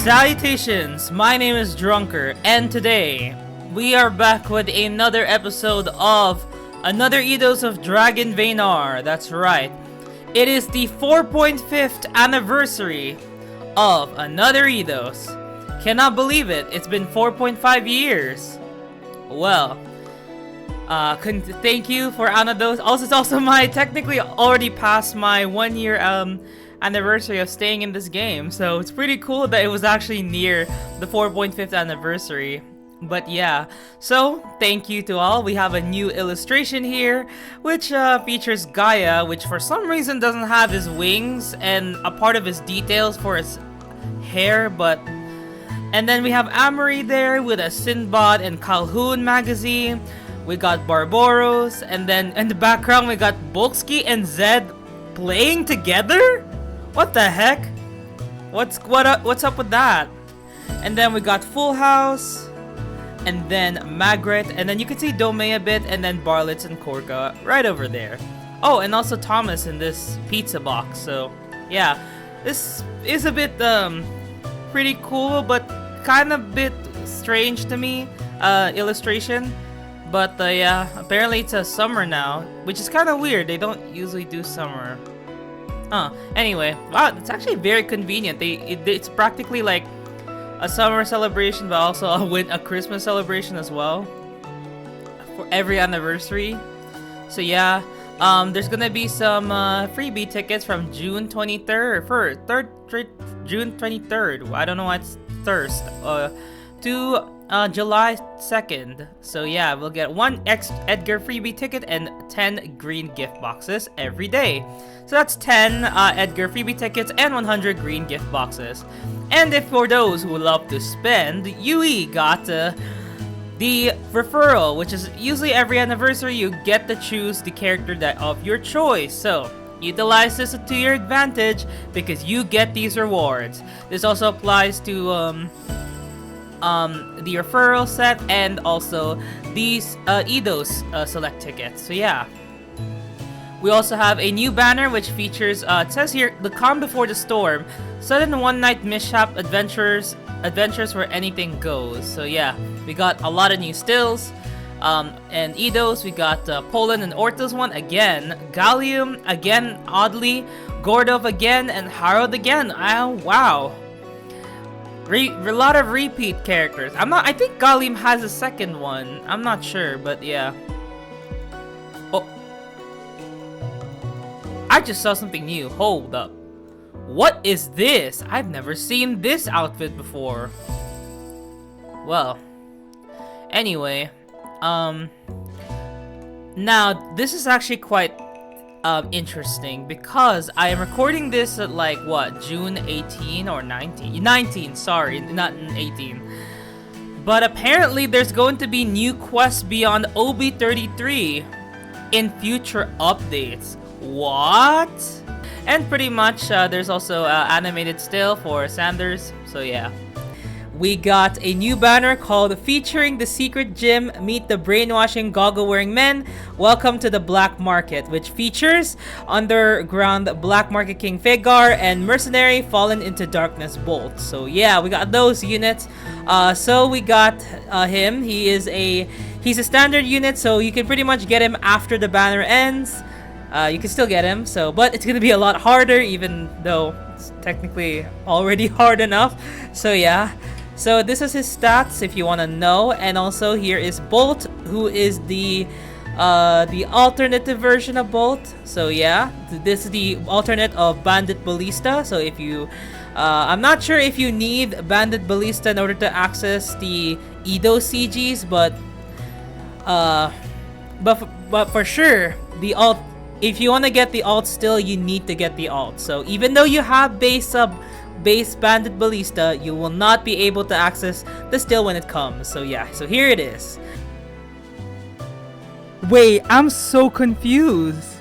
Salutations, my name is Drunker, and today we are back with another episode of another Eidos of Dragon Vaynar. That's right, it is the 4.5th anniversary of another Eidos. Cannot believe it, it's been 4.5 years. Well, thank you for Eidos. Also, it's also my technically already past my 1 year anniversary of staying in this game, so it's pretty cool that it was actually near the 4.5th anniversary. But yeah, so thank you to all. We have a new illustration here which features Gaia, which for some reason doesn't have his wings and a part of his details for his hair, and then we have Amory there with a Sinbad and Calhoun magazine. We got Barbaros, and then in the background we got Bolsky and Zed playing together? What the heck? What's up with that? And then we got Full House, and then Magret, and then you can see Domei a bit, and then Barlitz and Korka right over there. Oh, and also Thomas in this pizza box. So yeah, this is a bit pretty cool, but kind of bit strange to me illustration. But yeah, apparently it's a summer now, which is kind of weird. They don't usually do summer. Anyway, wow, it's actually very convenient. It's practically like a summer celebration, but also a Christmas celebration as well for every anniversary. So yeah, there's gonna be some freebie tickets from June 23rd, June 23rd. I don't know why it's thirst. To July 2nd. So yeah, we'll get 1 Edgar freebie ticket and 10 green gift boxes every day. So that's 10 Edgar freebie tickets and 100 green gift boxes. And if for those who love to spend, Yui got the referral, which is usually every anniversary you get to choose the character of your choice. So utilize this to your advantage because you get these rewards. This also applies to the referral set and also these Eidos select tickets. So yeah, we also have a new banner which features it says here, the calm before the storm, sudden one night mishap adventures where anything goes. So yeah, we got a lot of new stills and Eidos. We got Poland and Orta's one again, Gallium again, oddly, Gordov again, and Harold again. Wow, a lot of repeat characters. I think Galim has a second one. I'm not sure, but yeah. Oh, I just saw something new. Hold up. What is this? I've never seen this outfit before. Well, anyway, now this is actually quite interesting because I am recording this at like what, June 18 or 19, sorry, not 18. But apparently there's going to be new quests beyond OB33 in future updates. What? And pretty much there's also animated still for Sanders. So yeah, we got a new banner called featuring the secret gym, meet the brainwashing goggle wearing men, welcome to the black market, which features underground black market king Fegar and mercenary fallen into darkness bolt. So yeah, we got those units. So we got him. He's a standard unit, so you can pretty much get him after the banner ends. You can still get him, but it's gonna be a lot harder, even though it's technically already hard enough. So yeah, so this is his stats if you want to know. And also here is Bolt, who is the alternative version of Bolt. So yeah, this is the alternate of Bandit Ballista. So if you I'm not sure if you need Bandit Ballista in order to access the Eidos CGs, but for sure the alt, if you want to get the alt still, you need to get the alt. So even though you have base Bandit Ballista, you will not be able to access the still when it comes. So yeah, so here it is. Wait, I'm so confused.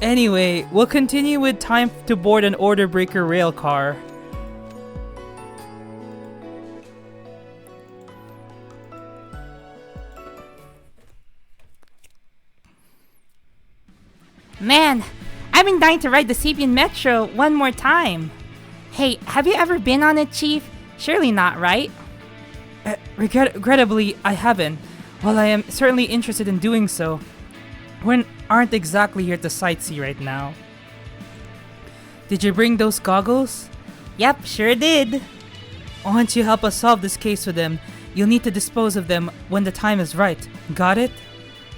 Anyway, we'll continue with time to board an order breaker rail car. Man, I I've been dying to ride the Sapien Metro one more time. Hey, have you ever been on it, Chief? Surely not, right? Regrettably, I haven't. While I am certainly interested in doing so, we aren't exactly here to sightsee right now. Did you bring those goggles? Yep, sure did. Once you help us solve this case with them, you'll need to dispose of them when the time is right. Got it?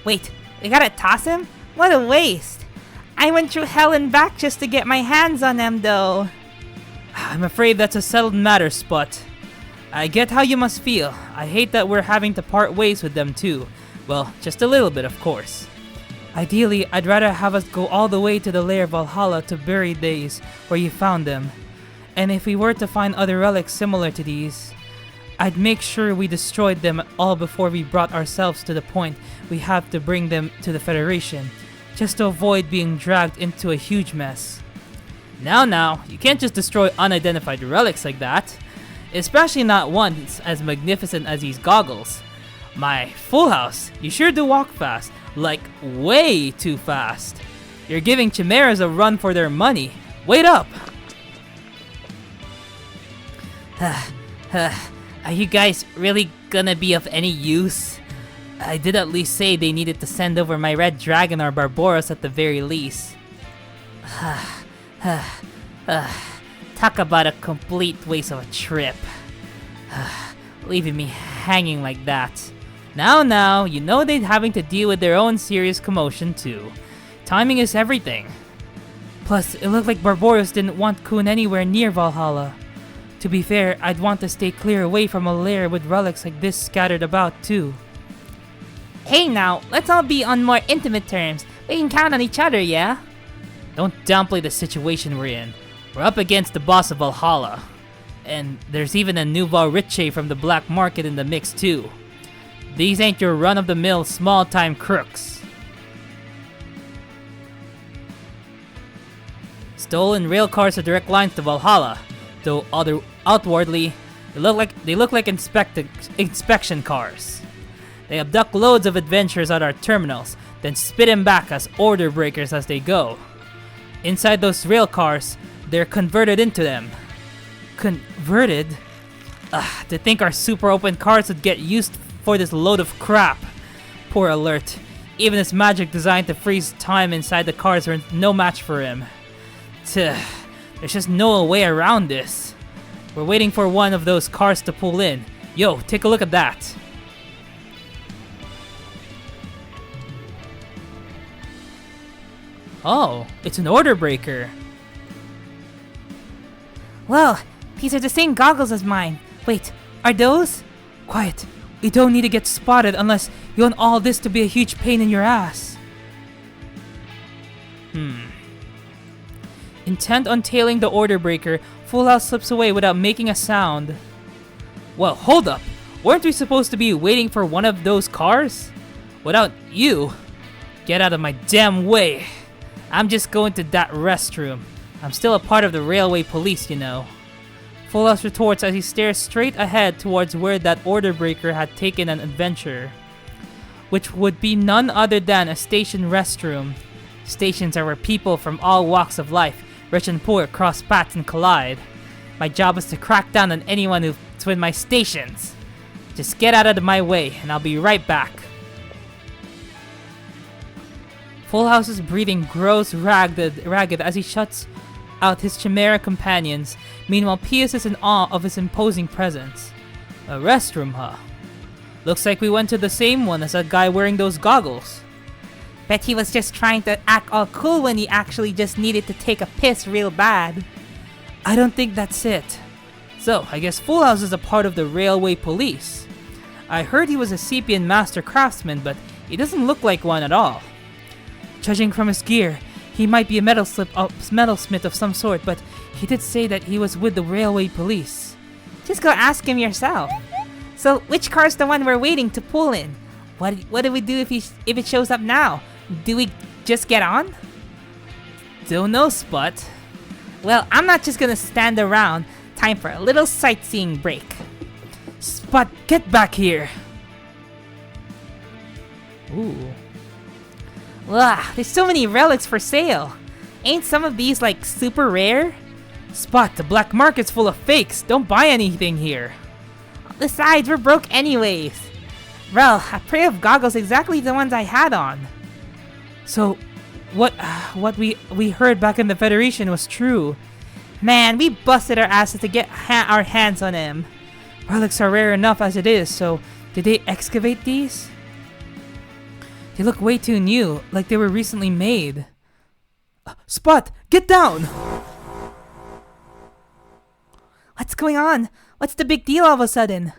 Wait, we gotta toss him? What a waste. I went through hell and back just to get my hands on them, though. I'm afraid that's a settled matter, Spot. I get how you must feel. I hate that we're having to part ways with them too. Well, just a little bit, of course. Ideally, I'd rather have us go all the way to the lair of Valhalla to bury these where you found them. And if we were to find other relics similar to these, I'd make sure we destroyed them all before we brought ourselves to the point we have to bring them to the Federation, just to avoid being dragged into a huge mess. Now, you can't just destroy unidentified relics like that. Especially not one as magnificent as these goggles. My Full House, you sure do walk fast. Like, way too fast. You're giving chimeras a run for their money. Wait up! Are you guys really gonna be of any use? I did at least say they needed to send over my Red Dragon or Barboros at the very least. Talk about a complete waste of a trip. Leaving me hanging like that. Now, you know they're having to deal with their own serious commotion too. Timing is everything. Plus, it looked like Barboros didn't want Kun anywhere near Valhalla. To be fair, I'd want to stay clear away from a lair with relics like this scattered about too. Hey now, let's all be on more intimate terms. We can count on each other, yeah? Don't downplay the situation we're in. We're up against the boss of Valhalla. And there's even a Nouveau Riche from the black market in the mix too. These ain't your run-of-the-mill small-time crooks. Stolen rail cars are direct lines to Valhalla, though outwardly, they look like inspection cars. They abduct loads of adventurers at our terminals, then spit them back as order breakers as they go. Inside those rail cars, they're converted into them. Converted? To think our super open cars would get used for this load of crap. Poor Alert. Even his magic designed to freeze time inside the cars are no match for him. There's just no way around this. We're waiting for one of those cars to pull in. Yo, take a look at that. Oh, it's an order breaker. Whoa, these are the same goggles as mine. Wait, are those? Quiet. We don't need to get spotted unless you want all this to be a huge pain in your ass. Intent on tailing the order breaker, Full House slips away without making a sound. Well, hold up. Weren't we supposed to be waiting for one of those cars? Without you? Get out of my damn way. I'm just going to that restroom. I'm still a part of the railway police, you know. Full House retorts as he stares straight ahead towards where that order breaker had taken an adventurer, which would be none other than a station restroom. Stations are where people from all walks of life, rich and poor, cross paths and collide. My job is to crack down on anyone who's in my stations. Just get out of my way and I'll be right back. Full House's breathing grows ragged as he shuts out his chimera companions. Meanwhile, Pius is in awe of his imposing presence. A restroom, huh? Looks like we went to the same one as that guy wearing those goggles. Bet he was just trying to act all cool when he actually just needed to take a piss real bad. I don't think that's it. So, I guess Full House is a part of the railway police. I heard he was a Sapien master craftsman, but he doesn't look like one at all. Judging from his gear, he might be a metalsmith of some sort, but he did say that he was with the railway police. Just go ask him yourself. So, which car's the one we're waiting to pull in? What do we do if it shows up now? Do we just get on? Don't know, Spot. Well, I'm not just gonna stand around. Time for a little sightseeing break. Spot, get back here! Ooh. Ugh, there's so many relics for sale. Ain't some of these like super rare? Spot, the black market's full of fakes. Don't buy anything here. Besides, we're broke anyways. Well, a pair of goggles exactly the ones I had on. So, what we heard back in the Federation was true. Man, we busted our asses to get our hands on them. Relics are rare enough as it is, so did they excavate these? They look way too new, like they were recently made. Spot, get down! What's going on? What's the big deal all of a sudden?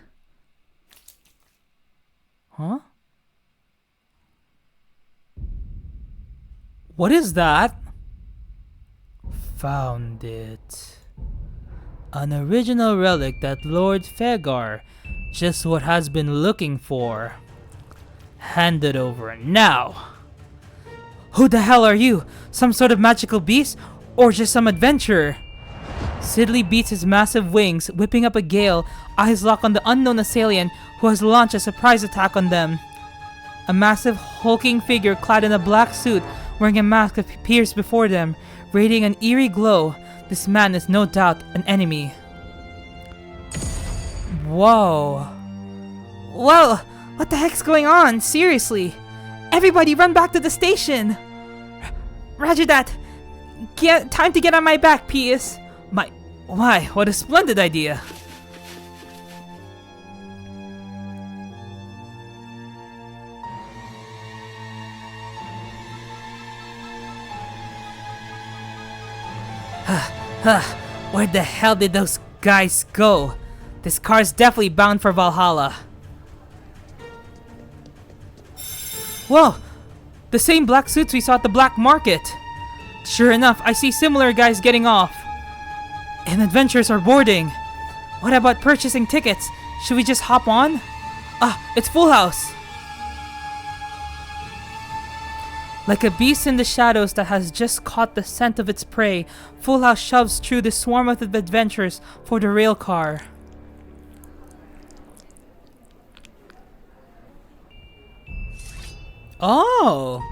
Huh? What is that? Found it. An original relic that Lord Fegar, just what has been looking for. Hand it over now. Who the hell are you? Some sort of magical beast? Or just some adventurer? Sidley beats his massive wings, whipping up a gale, eyes lock on the unknown assailant who has launched a surprise attack on them. A massive hulking figure clad in a black suit, wearing a mask, appears before them, radiating an eerie glow. This man is no doubt an enemy. Whoa. Whoa! What the heck's going on? Seriously? Everybody run back to the station! Roger that! Time to get on my back, Pius! Why, what a splendid idea! Where the hell did those guys go? This car's definitely bound for Valhalla. Whoa! The same black suits we saw at the black market! Sure enough, I see similar guys getting off. And adventurers are boarding. What about purchasing tickets? Should we just hop on? It's Full House! Like a beast in the shadows that has just caught the scent of its prey, Full House shoves through the swarm of adventurers for the rail car. Oh!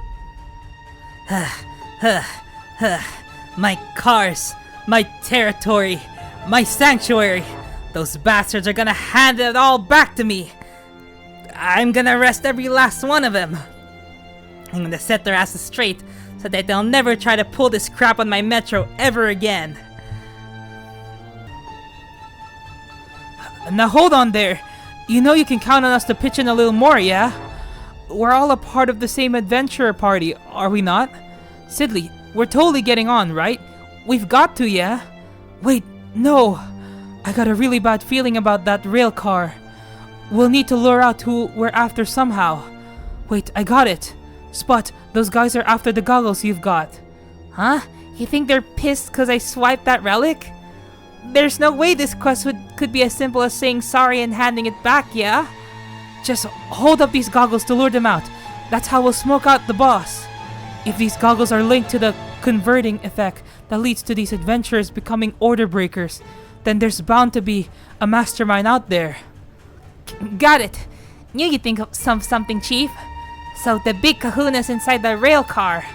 My cars, my territory, my sanctuary. Those bastards are gonna hand it all back to me. I'm gonna arrest every last one of them. I'm gonna set their asses straight so that they'll never try to pull this crap on my metro ever again. Now hold on there. You know you can count on us to pitch in a little more, yeah? We're all a part of the same adventurer party, are we not? Sidley, we're totally getting on, right? We've got to, yeah? Wait, no. I got a really bad feeling about that rail car. We'll need to lure out who we're after somehow. Wait, I got it. Spot, those guys are after the goggles you've got. Huh? You think they're pissed because I swiped that relic? There's no way this quest could be as simple as saying sorry and handing it back, yeah? Just hold up these goggles to lure them out. That's how we'll smoke out the boss. If these goggles are linked to the converting effect that leads to these adventurers becoming order breakers, then there's bound to be a mastermind out there. Got it. Knew you'd think of something, Chief. So the big kahuna's inside the rail car.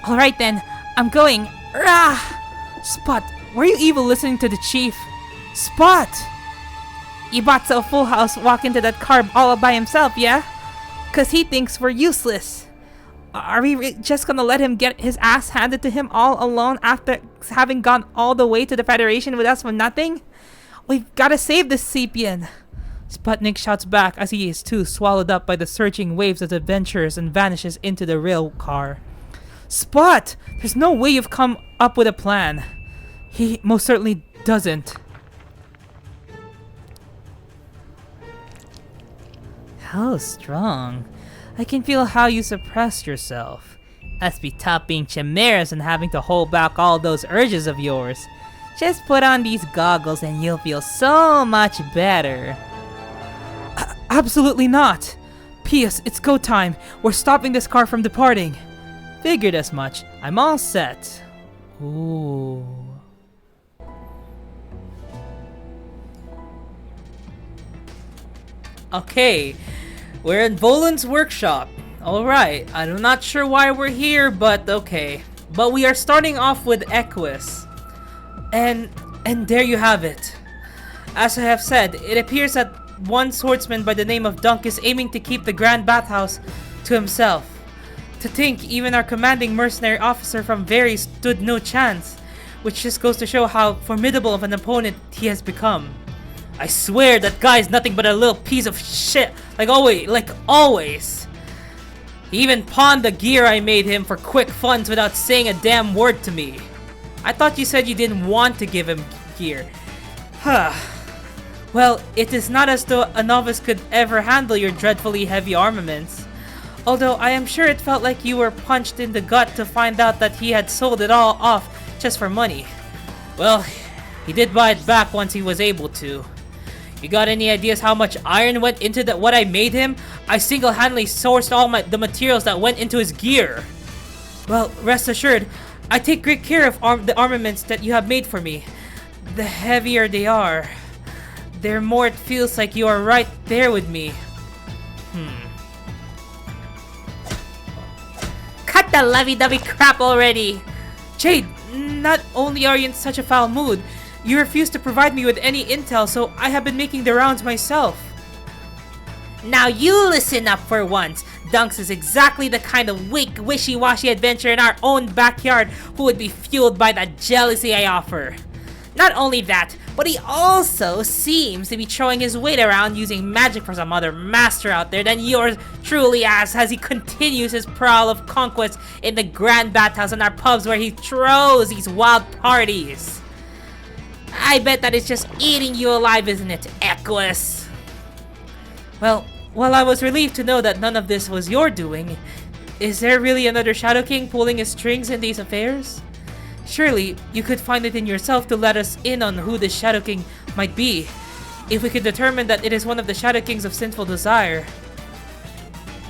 Alright then, I'm going. Rah! Spot, were you even listening to the Chief? Spot! You bought so Full House walk into that car all by himself, yeah? Cause he thinks we're useless. Are we just gonna let him get his ass handed to him all alone after having gone all the way to the Federation with us for nothing? We've gotta save this Sepian. Sputnik shouts back as he is too swallowed up by the surging waves of adventurers and vanishes into the rail car. Spot! There's no way you've come up with a plan. He most certainly doesn't. How strong. I can feel how you suppressed yourself. Must be tough being chimeras and having to hold back all those urges of yours. Just put on these goggles and you'll feel so much better. Absolutely not! P.S. It's go time. We're stopping this car from departing. Figured as much. I'm all set. Ooh. Okay, we're at Volan's workshop. Alright, I'm not sure why we're here, but okay. but we are starting off with Equus. And there you have it. As I have said, it appears that one swordsman by the name of Dunk is aiming to keep the Grand Bathhouse to himself. To think even our commanding mercenary officer from Very stood no chance, which just goes to show how formidable of an opponent he has become. I swear that guy is nothing but a little piece of shit, like always. He even pawned the gear I made him for quick funds without saying a damn word to me. I thought you said you didn't want to give him gear. Huh. Well, it is not as though a novice could ever handle your dreadfully heavy armaments. Although I am sure it felt like you were punched in the gut to find out that he had sold it all off just for money. Well, he did buy it back once he was able to. You got any ideas how much iron went into what I made him? I single-handedly sourced all the materials that went into his gear. Well, rest assured, I take great care of the armaments that you have made for me. The heavier they are, the more it feels like you are right there with me. Cut the lovey-dovey crap already! Jade, not only are you in such a foul mood, you refuse to provide me with any intel, so I have been making the rounds myself. Now you listen up for once. Dunks is exactly the kind of weak, wishy-washy adventurer in our own backyard who would be fueled by the jealousy I offer. Not only that, but he also seems to be throwing his weight around using magic for some other master out there than yours truly as he continues his prowl of conquest in the Grand Bathhouse and our pubs where he throws these wild parties. I bet that it's just eating you alive, isn't it, Equus? Well, while I was relieved to know that none of this was your doing, is there really another Shadow King pulling his strings in these affairs? Surely, you could find it in yourself to let us in on who this Shadow King might be, if we could determine that it is one of the Shadow Kings of sinful desire.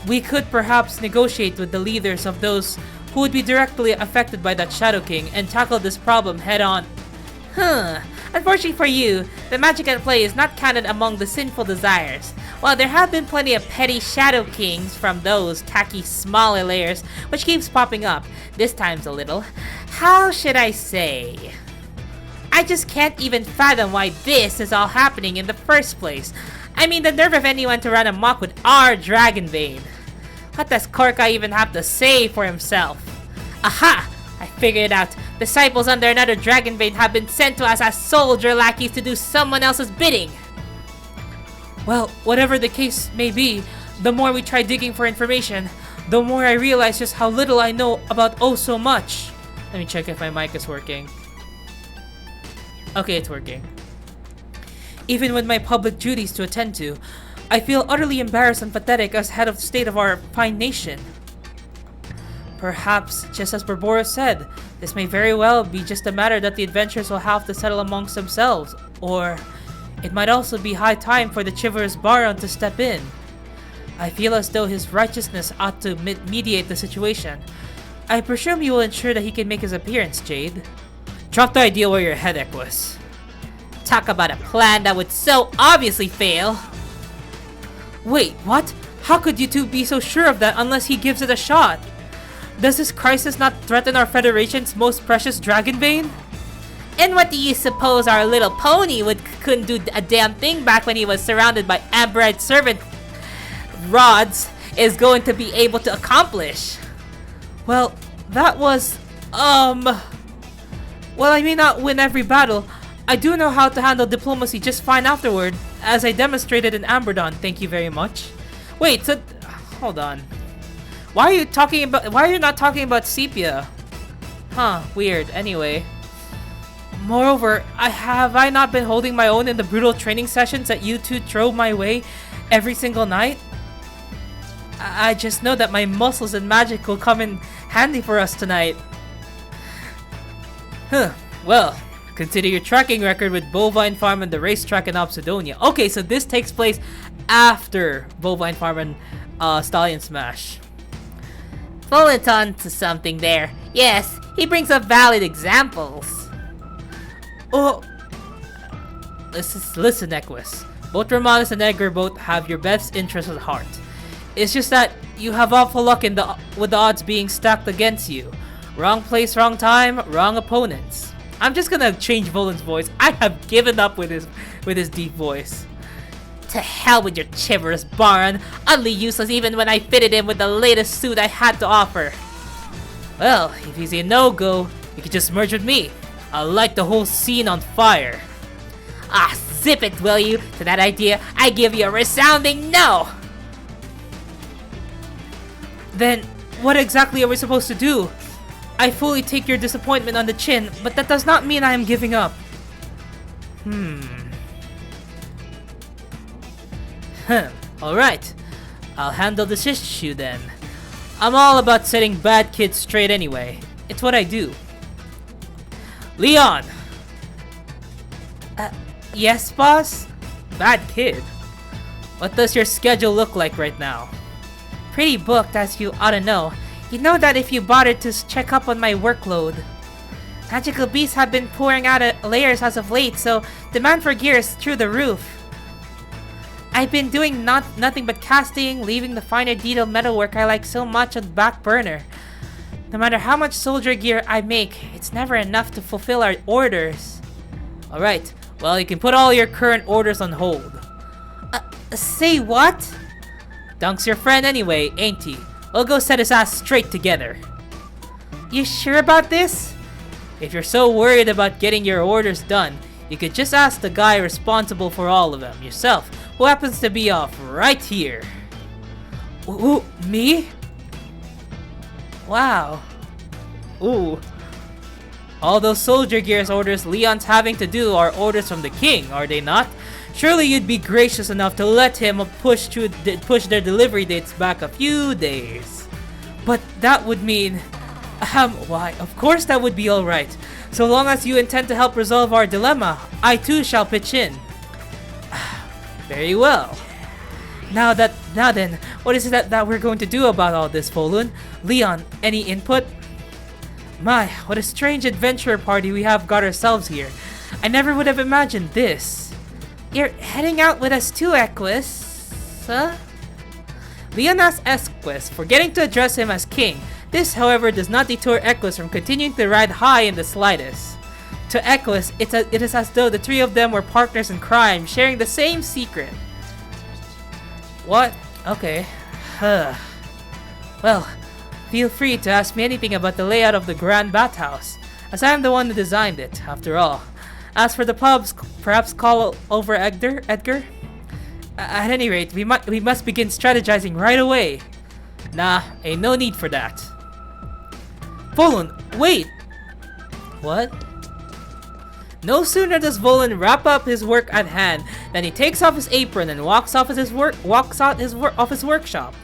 We could perhaps negotiate with the leaders of those who would be directly affected by that Shadow King and tackle this problem head-on. Unfortunately for you, the magic at play is not counted among the sinful desires. While there have been plenty of petty Shadow Kings from those tacky smaller layers, which keeps popping up, this time's a little, how should I say? I just can't even fathom why this is all happening in the first place. I mean, the nerve of anyone to run amok with our Dragonbane. What does Korka even have to say for himself? Aha! I figured it out. Disciples under another Dragonbane have been sent to us as soldier lackeys to do someone else's bidding. Well, whatever the case may be, the more we try digging for information, the more I realize just how little I know about oh so much. Let me check if my mic is working. Okay, it's working. Even with my public duties to attend to, I feel utterly embarrassed and pathetic as head of state of our fine nation. Perhaps, just as Barboros said, this may very well be just a matter that the adventurers will have to settle amongst themselves, or it might also be high time for the chivalrous Baron to step in. I feel as though his righteousness ought to mediate the situation. I presume you will ensure that he can make his appearance, Jade. Drop the idea where your head, Equus. Talk about a plan that would so obviously fail. Wait, what? How could you two be so sure of that unless he gives it a shot? Does this crisis not threaten our Federation's most precious Dragonbane? And what do you suppose our little pony couldn't do a damn thing back when he was surrounded by Amberite servant rods is going to be able to accomplish? Well, that was, well, I may not win every battle. I do know how to handle diplomacy just fine afterward, as I demonstrated in Amberdon, thank you very much. Wait, so, hold on. Why are you not talking about Sepia? Huh, weird, anyway. Moreover, have I not been holding my own in the brutal training sessions that you two throw my way every single night? I just know that my muscles and magic will come in handy for us tonight. Well, consider your tracking record with Bovine Farm and the racetrack in Obsidonia. Okay, so this takes place after Bovine Farm and Stallion Smash. Bullet on to something there. Yes, he brings up valid examples. Oh, listen, Equus. Both Romanus and Edgar both have your best interests at heart. It's just that you have awful luck with the odds being stacked against you. Wrong place, wrong time, wrong opponents. I'm just gonna change Volan's voice. I have given up with his deep voice. To hell with your chivalrous Baron. Utterly useless even when I fitted him with the latest suit I had to offer. Well, if he's a no-go, you could just merge with me. I'll light the whole scene on fire. Ah, zip it, will you? To that idea, I give you a resounding no! Then, what exactly are we supposed to do? I fully take your disappointment on the chin, but that does not mean I am giving up. Alright. I'll handle this issue then. I'm all about setting bad kids straight anyway. It's what I do. Leon! Yes, boss? Bad kid? What does your schedule look like right now? Pretty booked, as you ought to know. You know that if you bothered to check up on my workload. Magical beasts have been pouring out layers as of late, so demand for gear is through the roof. I've been doing nothing but casting, leaving the finer detailed metalwork I like so much on the back burner. No matter how much soldier gear I make, it's never enough to fulfill our orders. Alright, well, you can put all your current orders on hold. Say what? Dunk's your friend anyway, ain't he? We'll go set his ass straight together. You sure about this? If you're so worried about getting your orders done, you could just ask the guy responsible for all of them yourself, who happens to be off right here. Ooh, me? Wow. Ooh. All those soldier gears orders Leon's having to do are orders from the king, are they not? Surely you'd be gracious enough to let him push their delivery dates back a few days. But that would mean... why, of course that would be alright. So long as you intend to help resolve our dilemma, I too shall pitch in. Very well. Now then, what is it that we're going to do about all this, Volun? Leon, any input? My, what a strange adventure party we have got ourselves here. I never would have imagined this. You're heading out with us too, Equus? Huh? Leon asks Equus, forgetting to address him as king. This, however, does not deter Equus from continuing to ride high in the slightest. To Equus, it is as though the three of them were partners in crime, sharing the same secret. What? Okay. Well, feel free to ask me anything about the layout of the Grand Bathhouse, as I am the one who designed it, after all. As for the pubs, perhaps call over Edgar? At any rate, we must begin strategizing right away. Nah, ain't no need for that. Volun, wait! What? No sooner does Volun wrap up his work at hand than he takes off his apron and walks out of his workshop.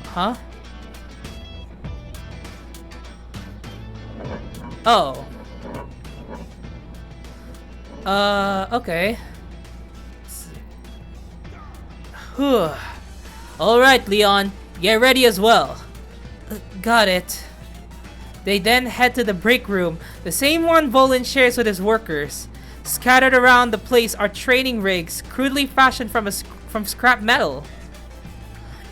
Huh? Oh. Okay. Whew. Alright, Leon. Get ready as well. Got it. They then head to the break room, the same one Volun shares with his workers. Scattered around the place are training rigs, crudely fashioned from scrap metal.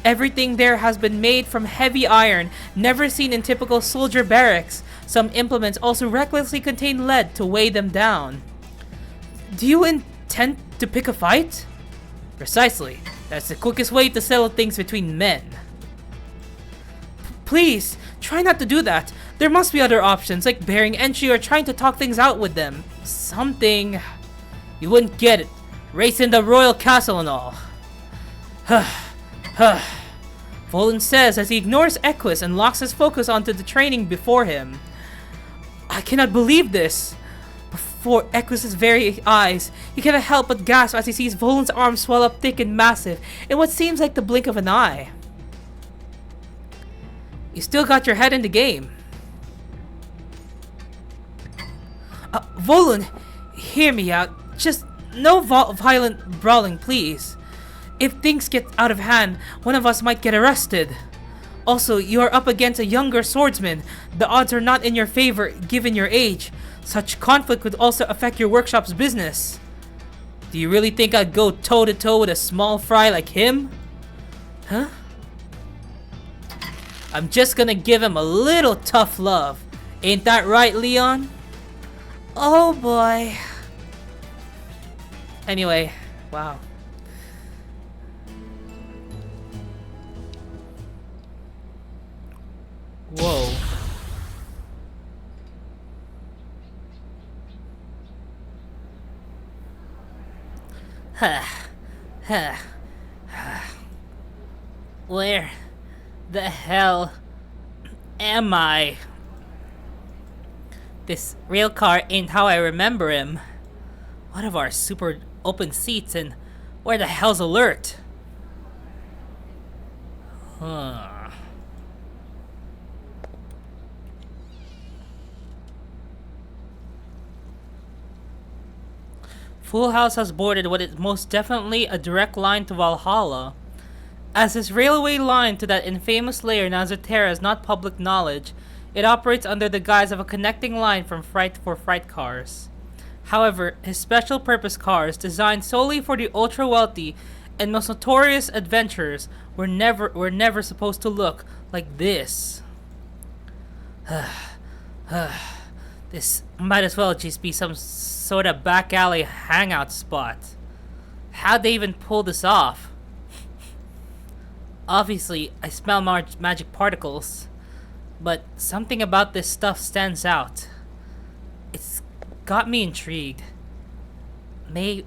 Everything there has been made from heavy iron, never seen in typical soldier barracks. Some implements also recklessly contain lead to weigh them down. Do you intend to pick a fight? Precisely. That's the quickest way to settle things between men. Please, try not to do that. There must be other options, like bearing entry or trying to talk things out with them. Something... You wouldn't get it. Race in the royal castle and all. Volun says as he ignores Equus and locks his focus onto the training before him. I cannot believe this. Before Equus' very eyes, he cannot help but gasp as he sees Volun's arms swell up thick and massive in what seems like the blink of an eye. You still got your head in the game. Volun, hear me out. Just no violent brawling, please. If things get out of hand, one of us might get arrested. Also, you are up against a younger swordsman. The odds are not in your favor, given your age. Such conflict would also affect your workshop's business. Do you really think I'd go toe-to-toe with a small fry like him? Huh? I'm just gonna give him a little tough love. Ain't that right, Leon? Oh boy. Anyway, wow. Whoa. Where the hell am I? This rail car ain't how I remember him. What of our super open seats, and where the hell's Alert? Huh. Full House has boarded what is most definitely a direct line to Valhalla. As this railway line to that infamous layer Nazatera is not public knowledge, it operates under the guise of a connecting line from freight cars. However, his special purpose cars, designed solely for the ultra-wealthy and most notorious adventurers, were never supposed to look like this. This might as well just be some sort of back alley hangout spot. How'd they even pull this off? Obviously, I smell magic particles, but something about this stuff stands out. It's got me intrigued. Maybe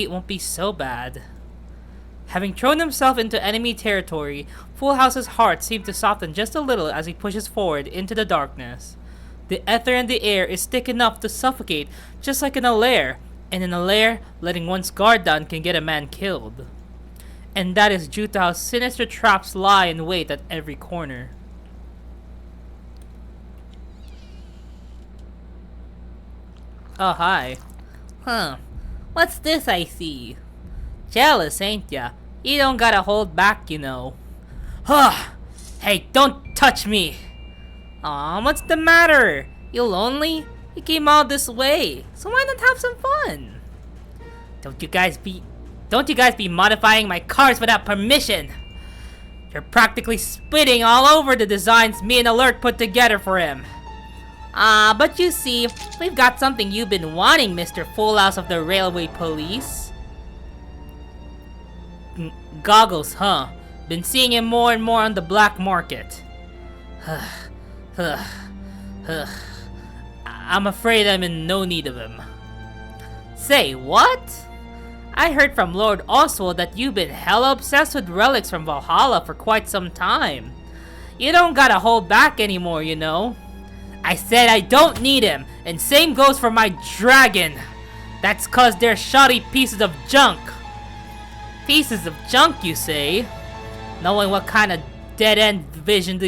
it won't be so bad. Having thrown himself into enemy territory, Full House's heart seemed to soften just a little as he pushes forward into the darkness. The ether in the air is thick enough to suffocate, just like in a lair, and in a lair, letting one's guard down can get a man killed. And that is due to how sinister traps lie in wait at every corner. Oh, hi. Huh. What's this I see? Jealous, ain't ya? You don't gotta hold back, you know. Huh. Hey, don't touch me! Aw, what's the matter? You lonely? You came all this way, so why not have some fun? Don't you guys be modifying my cars without permission! You're practically spitting all over the designs me and Alert put together for him. But you see, we've got something you've been wanting, Mr. Full House of the Railway Police. Goggles, huh? Been seeing him more and more on the black market. I'm afraid I'm in no need of him. Say, what? I heard from Lord Oswald that you've been hella obsessed with relics from Valhalla for quite some time. You don't gotta hold back anymore, you know. I said I don't need him, and same goes for my dragon. That's cause they're shoddy pieces of junk. Pieces of junk, you say? Knowing what kind of dead-end divisions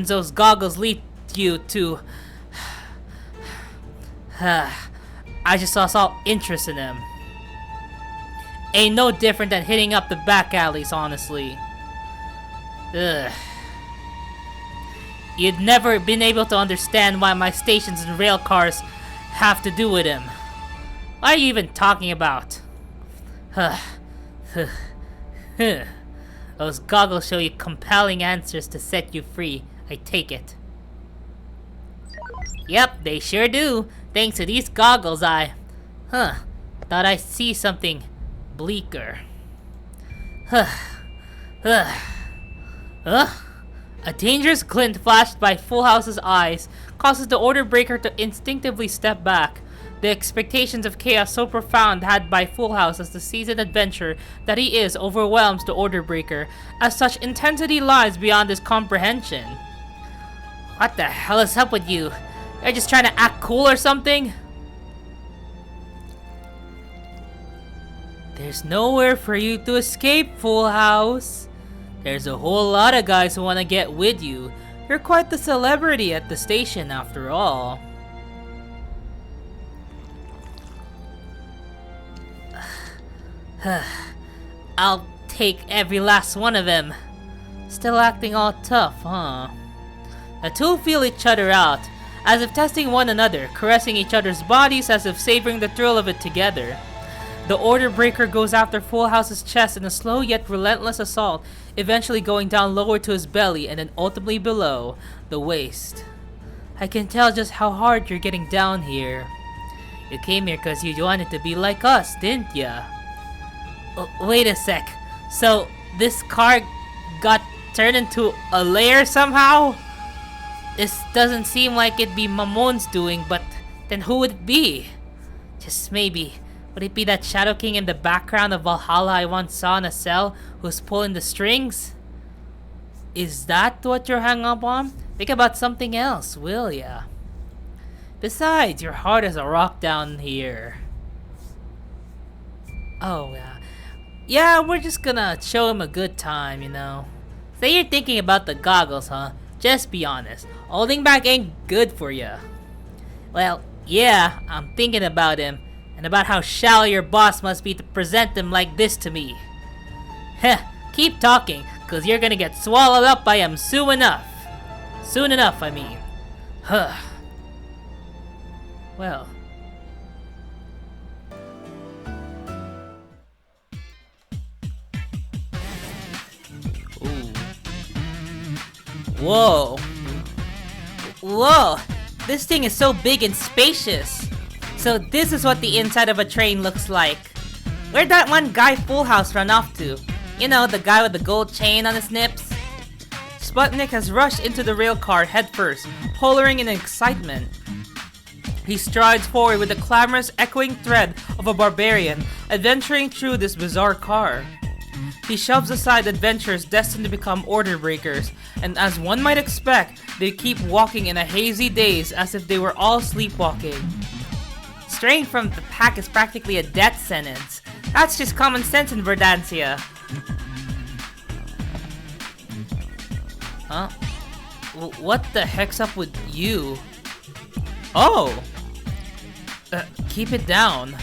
those goggles lead you to, I just lost all interest in them. Ain't no different than hitting up the back alleys, honestly. Ugh. You'd never been able to understand why my stations and rail cars have to do with him. What are you even talking about? Those goggles show you compelling answers to set you free, I take it. Yep, they sure do. Thanks to these goggles, thought I see something bleaker. A dangerous glint flashed by Full House's eyes causes the order breaker to instinctively step back. The expectations of chaos so profound had by Full House as the seasoned adventurer that he is overwhelms the order breaker, as such intensity lies beyond his comprehension. What the hell is up with you? You're just trying to act cool or something? There's nowhere for you to escape, Full House. There's a whole lot of guys who want to get with you. You're quite the celebrity at the station after all. I'll take every last one of them. Still acting all tough, huh? The two feel each other out, as if testing one another, caressing each other's bodies as if savoring the thrill of it together. The Order Breaker goes after Full House's chest in a slow yet relentless assault, eventually going down lower to his belly and then ultimately below the waist. I can tell just how hard you're getting down here. You came here because you wanted to be like us, didn't ya? Wait a sec. So, this car got turned into a lair somehow? This doesn't seem like it'd be Mamon's doing, but then who would it be? Just maybe, would it be that Shadow King in the background of Valhalla I once saw in a cell who's pulling the strings? Is that what you're hung up on? Think about something else, will ya? Besides, you're hard as a rock down here. Oh, yeah. Yeah, we're just gonna show him a good time, you know. Say you're thinking about the goggles, huh? Just be honest. Holding back ain't good for ya. Well, yeah, I'm thinking about him. And about how shallow your boss must be to present him like this to me. Heh, keep talking, cause you're gonna get swallowed up by him soon enough. Soon enough, I mean. Huh. Well. Ooh. Whoa. Whoa! This thing is so big and spacious. So this is what the inside of a train looks like. Where'd that one guy Full House run off to? You know, the guy with the gold chain on his nips? Sputnik has rushed into the rail car headfirst, hollering in excitement. He strides forward with the clamorous, echoing tread of a barbarian, adventuring through this bizarre car. He shoves aside adventurers destined to become order breakers, and as one might expect, they keep walking in a hazy daze as if they were all sleepwalking. Straying from the pack is practically a death sentence. That's just common sense in Verdansia. Huh? What the heck's up with you? Oh! Keep it down.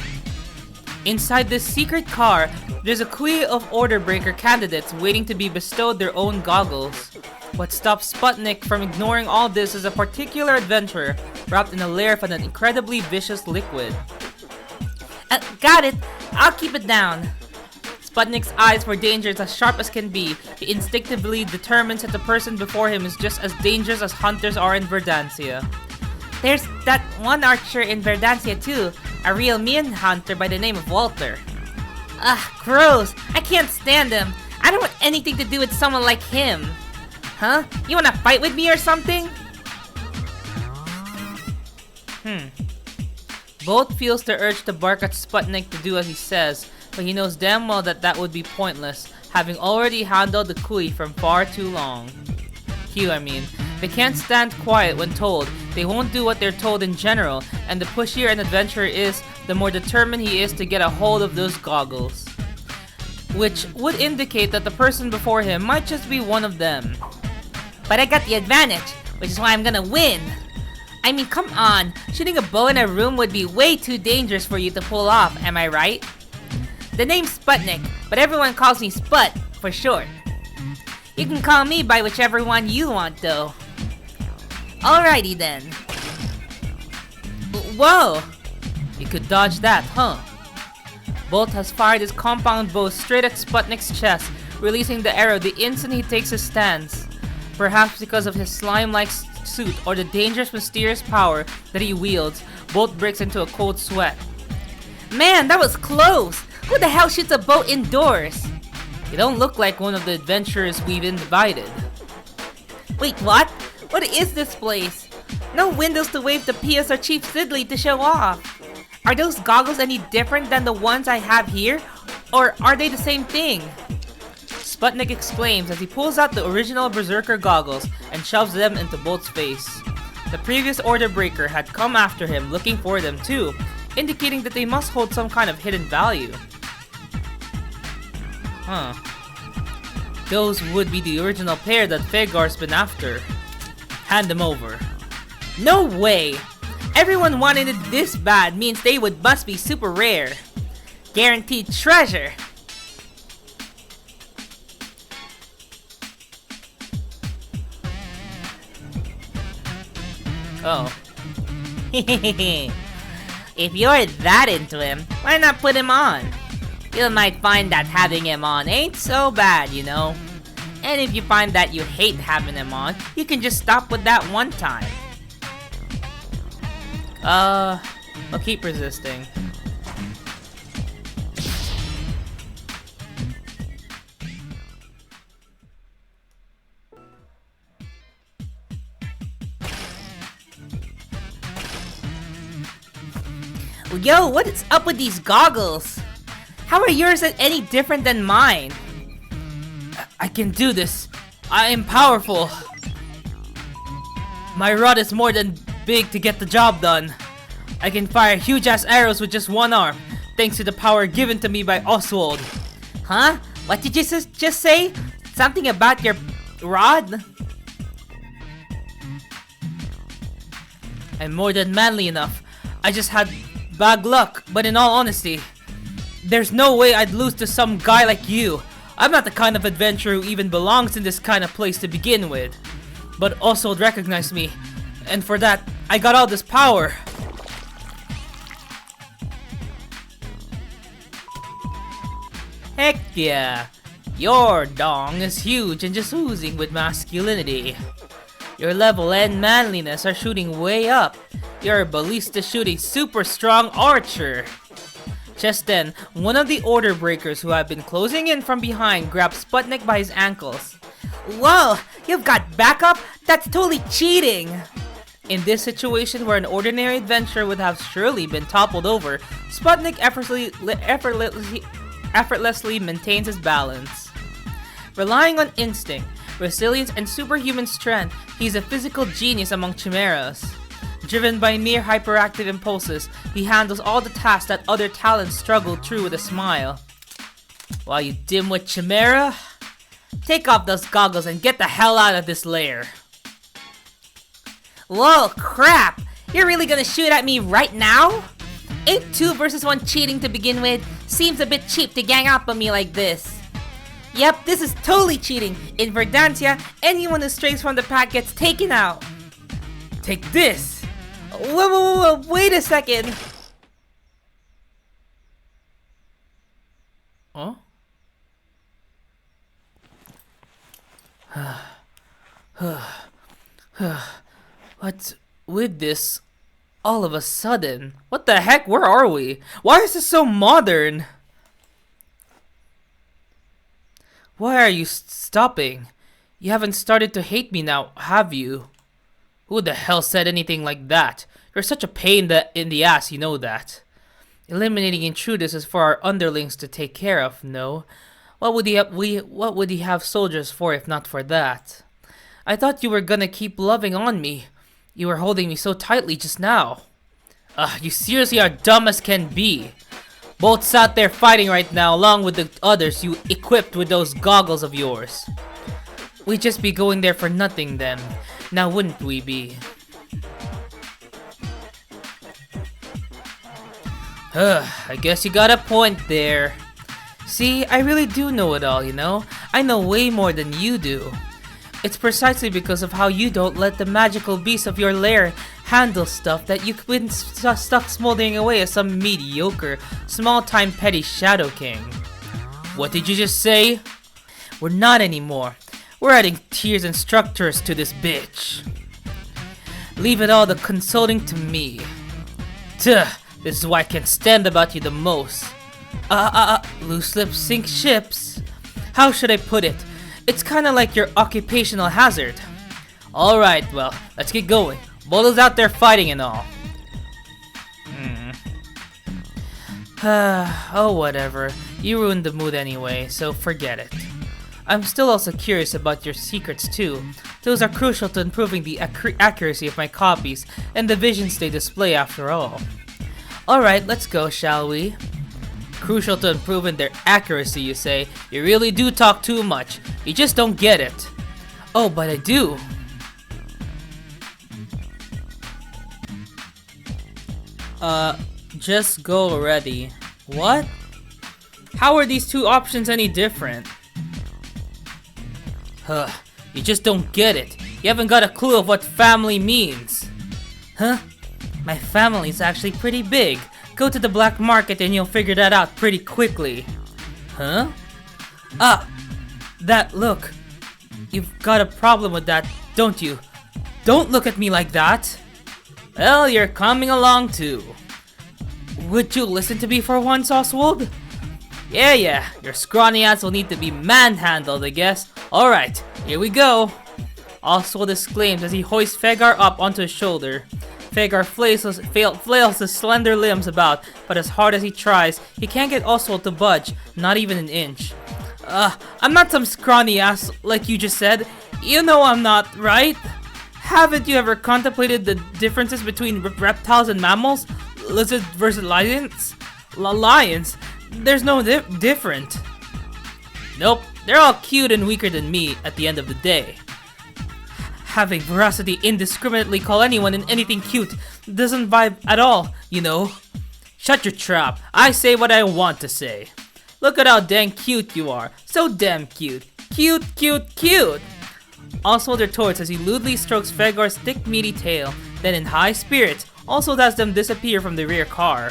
Inside this secret car, there's a queue of Order Breaker candidates waiting to be bestowed their own goggles. What stops Sputnik from ignoring all this is a particular adventurer wrapped in a layer of an incredibly vicious liquid. Got it! I'll keep it down. Sputnik's eyes for danger is as sharp as can be. He instinctively determines that the person before him is just as dangerous as hunters are in Verdansia. There's that one archer in Verdansia too, a real mean hunter by the name of Walter. Ugh, gross! I can't stand him! I don't want anything to do with someone like him! Huh? You wanna fight with me or something? Bolt feels the urge to bark at Sputnik to do as he says, but he knows damn well that that would be pointless, having already handled the Kui from far too long. Q, I mean. They can't stand quiet when told. They won't do what they're told in general, and the pushier an adventurer is, the more determined he is to get a hold of those goggles. Which would indicate that the person before him might just be one of them. But I got the advantage, which is why I'm gonna win. I mean, come on, shooting a bow in a room would be way too dangerous for you to pull off, am I right? The name's Sputnik, but everyone calls me Sput, for short. You can call me by whichever one you want, though. Alrighty then. Whoa! You could dodge that, huh? Bolt has fired his compound bow straight at Sputnik's chest, releasing the arrow the instant he takes his stance. Perhaps because of his slime-like suit or the dangerous, mysterious power that he wields, Bolt breaks into a cold sweat. Man, that was close! Who the hell shoots a bow indoors? You don't look like one of the adventurers we've invited. Wait, what? What is this place? No windows to wave to Pius or Chief Sidley to show off. Are those goggles any different than the ones I have here? Or are they the same thing? Sputnik exclaims as he pulls out the original Berserker goggles and shoves them into Bolt's face. The previous Order Breaker had come after him looking for them too, indicating that they must hold some kind of hidden value. Huh. Those would be the original pair that Fegar's been after. Hand them over. No way! Everyone wanted it this bad means they must be super rare. Guaranteed treasure! Oh. If you're that into him, why not put him on? You might find that having him on ain't so bad, you know. And if you find that you hate having him on, you can just stop with that one time. I'll keep resisting. Yo, what is up with these goggles? How are yours any different than mine? I can do this. I am powerful. My rod is more than big to get the job done. I can fire huge-ass arrows with just one arm, thanks to the power given to me by Oswald. Huh? What did you just say? Something about your rod? I'm more than manly enough. I just had bad luck, but in all honesty, there's no way I'd lose to some guy like you. I'm not the kind of adventurer who even belongs in this kind of place to begin with. But Oswald recognized me, and for that, I got all this power. Heck yeah! Your dong is huge and just oozing with masculinity. Your level and manliness are shooting way up. You're a ballista shooting super strong archer. Just then, one of the order breakers who had been closing in from behind grabbed Sputnik by his ankles. Whoa! You've got backup? That's totally cheating! In this situation where an ordinary adventurer would have surely been toppled over, Sputnik effortlessly maintains his balance. Relying on instinct, resilience, and superhuman strength, he's a physical genius among chimeras. Driven by mere hyperactive impulses, he handles all the tasks that other talents struggle through with a smile. While you dimwit chimera, take off those goggles and get the hell out of this lair. Whoa, crap! You're really gonna shoot at me right now? Ain't 2 versus 1 cheating to begin with? Seems a bit cheap to gang up on me like this. Yep, this is totally cheating. In Verdantia, anyone who strays from the pack gets taken out. Take this! Whoa, wait a second! Huh? What's with this all of a sudden? What the heck? Where are we? Why is this so modern? Why are you stopping? You haven't started to hate me now, have you? Who the hell said anything like that? You're such a pain in the ass, you know that. Eliminating intruders is for our underlings to take care of, no? What would he have soldiers for if not for that? I thought you were gonna keep loving on me. You were holding me so tightly just now. You seriously are dumb as can be. Both sat there fighting right now along with the others you equipped with those goggles of yours. We'd just be going there for nothing then. Now wouldn't we be? I guess you got a point there. See, I really do know it all, you know? I know way more than you do. It's precisely because of how you don't let the magical beasts of your lair handle stuff that you've been stuck smoldering away as some mediocre, small-time petty Shadow King. What did you just say? We're not anymore. We're adding tiers and structures to this bitch. Leave it all the consulting to me. Tuh, this is why I can't stand about you the most. Loose lips sink ships. How should I put it? It's kinda like your occupational hazard. Alright, well, let's get going. Bolo's out there fighting and all. Oh, whatever. You ruined the mood anyway, so forget it. I'm still also curious about your secrets too. Those are crucial to improving the accuracy of my copies and the visions they display after all. Alright, let's go, shall we? Crucial to improving their accuracy, you say? You really do talk too much. You just don't get it. Oh, but I do. Just go already. What? How are these two options any different? You just don't get it. You haven't got a clue of what family means. Huh? My family's actually pretty big. Go to the black market and you'll figure that out pretty quickly. Huh? Ah! Look. You've got a problem with that, don't you? Don't look at me like that! Well, you're coming along too. Would you listen to me for once, Oswald? Yeah, your scrawny ass will need to be manhandled, I guess. Alright, here we go. Oswald exclaims as he hoists Fegar up onto his shoulder. Fegar flails his slender limbs about, but as hard as he tries, he can't get Oswald to budge, not even an inch. I'm not some scrawny ass like you just said. You know I'm not, right? Haven't you ever contemplated the differences between reptiles and mammals? Lizards versus lions? Lions? There's no different. Nope, they're all cute and weaker than me at the end of the day. Having veracity indiscriminately call anyone and anything cute doesn't vibe at all, you know. Shut your trap. I say what I want to say. Look at how dang cute you are. So damn cute. Cute, cute, cute. Oswald retorts as he lewdly strokes Fegar's thick meaty tail, then in high spirits, Oswald has them disappear from the rear car.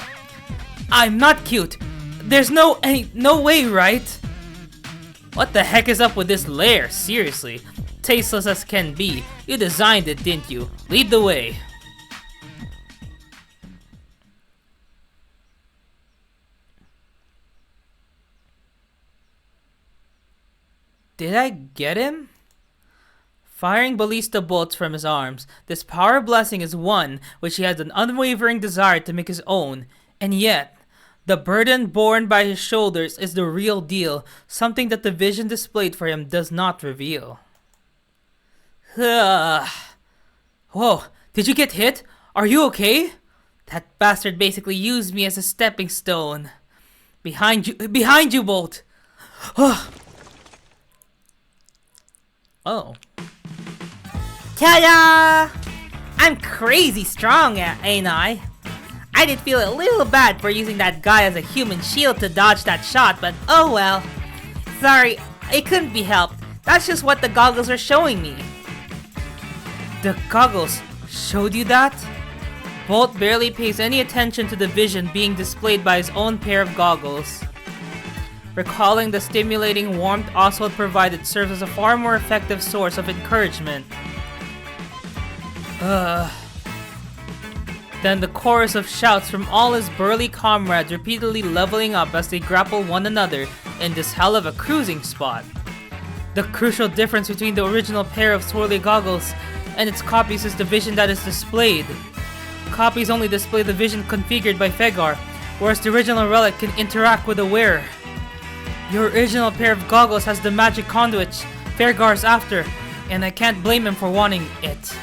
I'm not cute. There's no way, right? What the heck is up with this lair, seriously? Tasteless as can be. You designed it, didn't you? Lead the way. Did I get him? Firing ballista bolts from his arms, this power blessing is one which he has an unwavering desire to make his own, and yet, the burden borne by his shoulders is the real deal, something that the vision displayed for him does not reveal. Whoa, did you get hit? Are you okay? That bastard basically used me as a stepping stone. Behind you, Bolt! Oh. Ta-da! I'm crazy strong, ain't I? I did feel a little bad for using that guy as a human shield to dodge that shot, but oh well. Sorry, it couldn't be helped. That's just what the goggles are showing me. The goggles showed you that? Bolt barely pays any attention to the vision being displayed by his own pair of goggles. Recalling the stimulating warmth Oswald provided serves as a far more effective source of encouragement. Then the chorus of shouts from all his burly comrades repeatedly leveling up as they grapple one another in this hell of a cruising spot. The crucial difference between the original pair of swirly goggles and its copies is the vision that is displayed. Copies only display the vision configured by Fegar, whereas the original relic can interact with the wearer. Your original pair of goggles has the magic conduits Fegar's after, and I can't blame him for wanting it.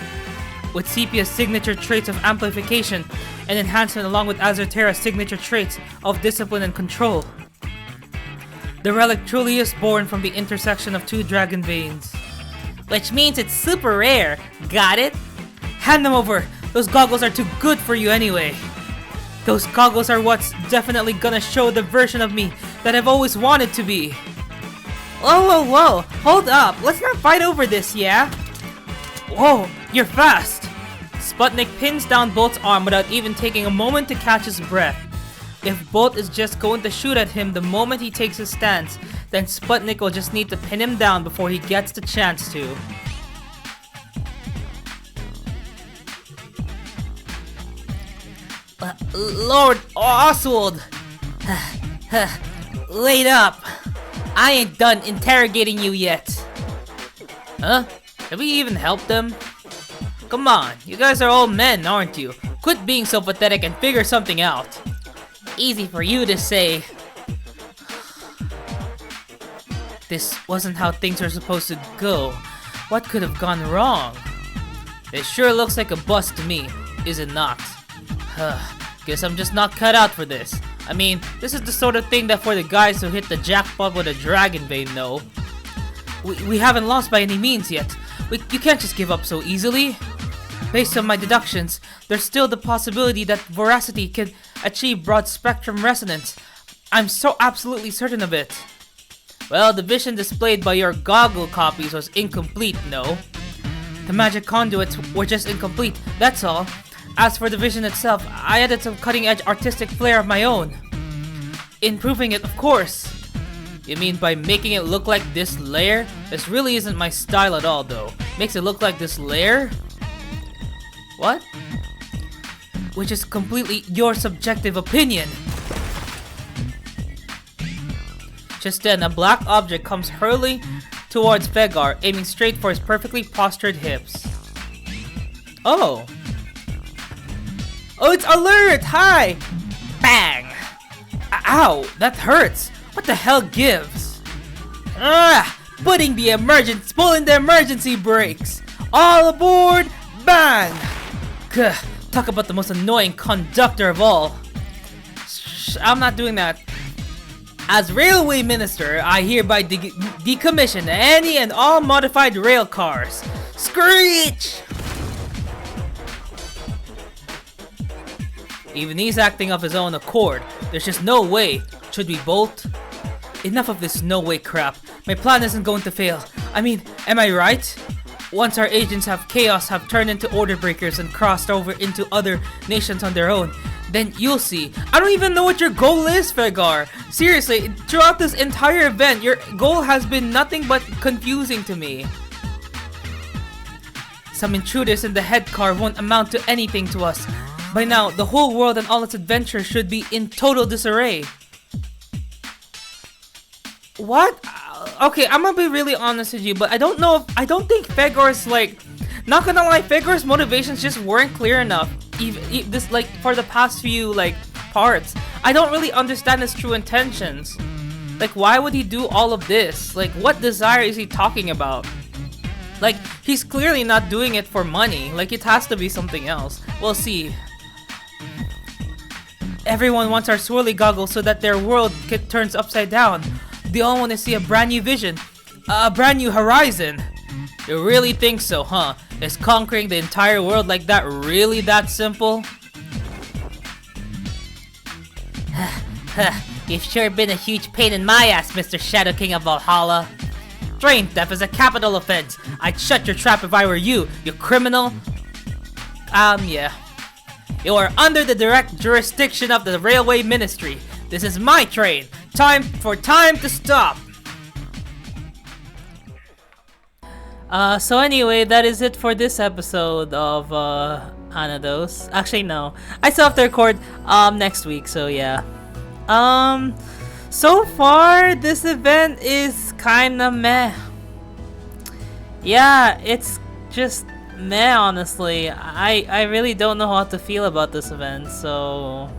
With Sepia's signature traits of amplification and enhancement along with Azerterra's signature traits of discipline and control. The relic truly is born from the intersection of two dragon veins. Which means it's super rare, got it? Hand them over, those goggles are too good for you anyway. Those goggles are what's definitely gonna show the version of me that I've always wanted to be. Whoa, hold up, let's not fight over this, yeah? Whoa, you're fast! Sputnik pins down Bolt's arm without even taking a moment to catch his breath. If Bolt is just going to shoot at him the moment he takes his stance, then Sputnik will just need to pin him down before he gets the chance to. Lord Oswald! Wait up! I ain't done interrogating you yet. Huh? Have we even helped them? Come on, you guys are all men, aren't you? Quit being so pathetic and figure something out. Easy for you to say. This wasn't how things were supposed to go. What could have gone wrong? It sure looks like a bust to me, is it not? Guess I'm just not cut out for this. I mean, this is the sort of thing that for the guys who hit the jackpot with a dragon vein know. We haven't lost by any means yet. You can't just give up so easily. Based on my deductions, there's still the possibility that Veracity can achieve broad spectrum resonance. I'm so absolutely certain of it. Well, the vision displayed by your goggle copies was incomplete, no? The magic conduits were just incomplete, that's all. As for the vision itself, I added some cutting-edge artistic flair of my own. Improving it, of course. You mean by making it look like this layer? This really isn't my style at all, though. Makes it look like this layer? What? Which is completely your subjective opinion. Just then, a black object comes hurling towards Vegar, aiming straight for his perfectly postured hips. Oh! Oh, it's Alert! Hi! Bang! Ow! That hurts! What the hell gives? Ah! Pulling the emergency brakes! All aboard! Bang! Gah, talk about the most annoying conductor of all. Shh, I'm not doing that. As Railway Minister, I hereby decommission any and all modified rail cars. Screech! Even he's acting of his own accord. There's just no way. Should we bolt? Enough of this no way crap. My plan isn't going to fail. I mean, am I right? Once our agents have turned into order breakers and crossed over into other nations on their own, then you'll see. I don't even know what your goal is, Vegar. Seriously, throughout this entire event, your goal has been nothing but confusing to me. Some intruders in the head car won't amount to anything to us. By now, the whole world and all its adventures should be in total disarray. What? Okay, I'm gonna be really honest with you, but I don't think Vegar's not gonna lie, Vegar's motivations just weren't clear enough. Even this, for the past few, parts. I don't really understand his true intentions. Why would he do all of this? What desire is he talking about? He's clearly not doing it for money. It has to be something else. We'll see. Everyone wants our swirly goggles so that their world turns upside down. They all want to see a brand new vision. A brand new horizon. You really think so, huh? Is conquering the entire world like that really that simple? You've sure been a huge pain in my ass, Mr. Shadow King of Valhalla. Train theft is a capital offense. I'd shut your trap if I were you, you criminal. Yeah. You are under the direct jurisdiction of the Railway Ministry. This is my train. Time to stop. So anyway, that is it for this episode of Eidos. Actually, no. I still have to record next week, so yeah. So far this event is kinda meh. Yeah, it's just meh, honestly. I really don't know how to feel about this event, so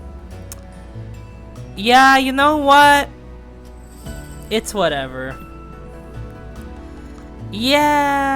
yeah, you know what? It's whatever. Yeah.